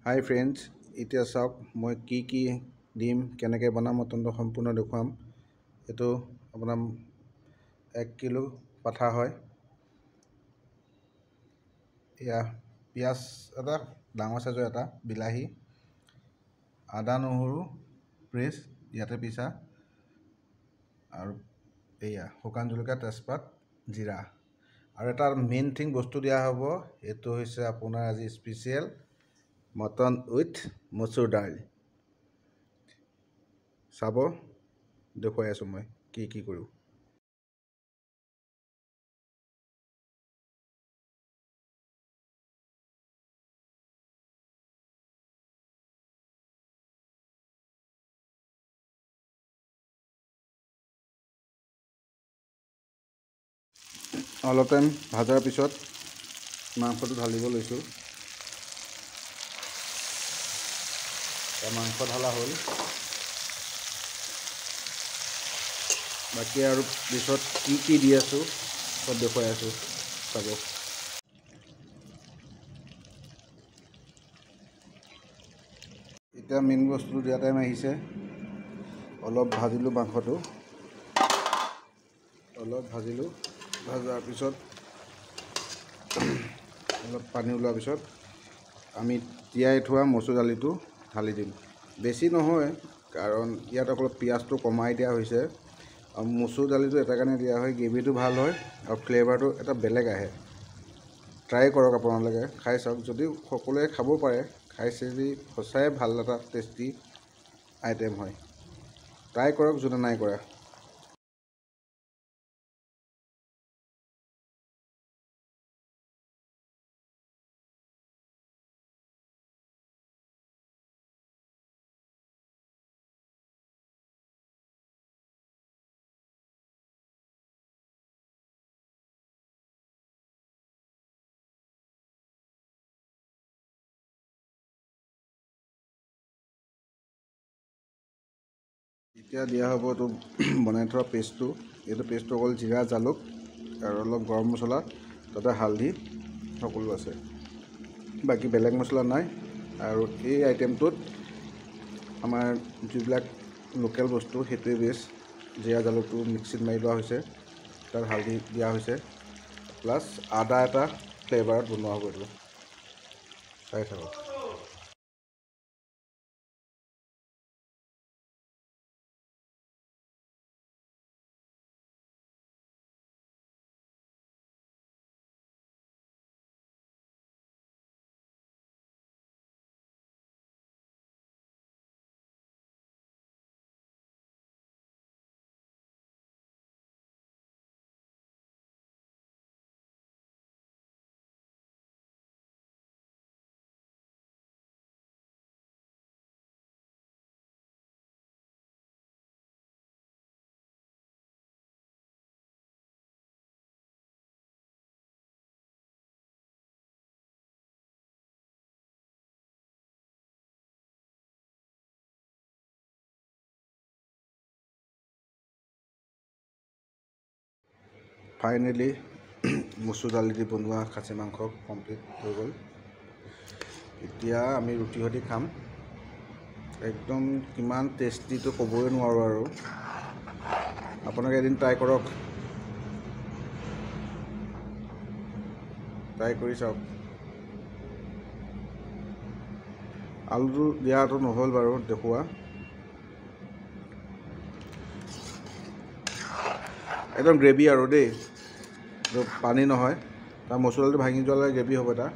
হাই friends, এতিয়া চাওক মই কি দিম, কেনেকৈ বনাম অত্যন্ত সম্পূৰ্ণ দেখুৱাম। এইটো আপোনাৰ 1 কিলো পাঠা হয়। এয়া পিঁয়াজ এটা ডাঙৰ চাইজৰ এটা, বিলাহী, আদা নহৰু পেষ্ট ইয়াতে পিছা, আৰু এয়া শুকান জলকীয়া, তেজপাত, জিৰা। আৰু এটা মেইন থিং বস্তু দিয়া হ'ব, এইটো হৈছে আপোনাৰ আজি স্পেচিয়েল মটন উইথ মচুৰ দাইল। চাব, দেখুৱাই আছোঁ মই কি কৰোঁ। অলপ টাইম ভাজাৰ পিছত মাংসটো ঢালিব লৈছোঁ। মাংস ঢালা হ'ল, বাকী আৰু পিছত কি দি আছোঁ চব দেখুৱাই আছোঁ, চাব। এতিয়া মেইন বস্তুটো দিয়া টাইম আহিছে। অলপ ভাজিলোঁ মাংসটো, ভাজাৰ পিছত অলপ পানী ওলোৱাৰ পিছত আমি তিয়াই থোৱা মচুৰ দালিটো ঢালি দিম। বেছি নহয়, কাৰণ ইয়াত অলপ পিঁয়াজটো কমাই দিয়া হৈছে। আৰু মচুৰ দালিটো এটা কাৰণে দিয়া হয়, গ্ৰেভিটো ভাল হয় আৰু ফ্লেভাৰটো এটা বেলেগ আহে। ট্ৰাই কৰক, আপোনালোকে খাই চাওক। যদি সকলোৱে খাব পাৰে, খাইছে যদি সঁচাই ভাল এটা টেষ্টি আইটেম হয়। ট্ৰাই কৰক যোনে নাই কৰা। এতিয়া দিয়া হ'ব এইটো বনাই থোৱা পেষ্টটো। এইটো পেষ্টটো অকল জিৰা, জালুক আৰু অলপ গৰম মছলা, তাতে হালধি সকলো আছে, বাকী বেলেগ মছলা নাই। আৰু এই আইটেমটোত আমাৰ যিবিলাক লোকেল বস্তু সেইটোৱে বেষ্ট। জিৰা জালুকটো মিক্সিত মাৰি লোৱা হৈছে, তাত হালধি দিয়া হৈছে, প্লাছ আদা এটা ফ্লেভাৰত বনোৱা হ'ব। এইটো চাই থাকক। ফাইনেলি মচুৰ দালি দি বনোৱা খাচী মাংস কমপ্লিট হৈ গ'ল। এতিয়া আমি ৰুটি সৈতে খাম। একদম কিমান টেষ্টিটো ক'বই নোৱাৰোঁ। আৰু আপোনালোকে এদিন ট্ৰাই কৰক, ট্ৰাই কৰি চাওক। আলুটো দিয়াটো নহ'ল বাৰু দেখুওৱা। একদম গ্ৰেভি আৰু দেই, পানী নহয়। তাৰ মচুৰ দালিটো ভাঙি যোৱালৈ গ্ৰেভি হ'ব এটা।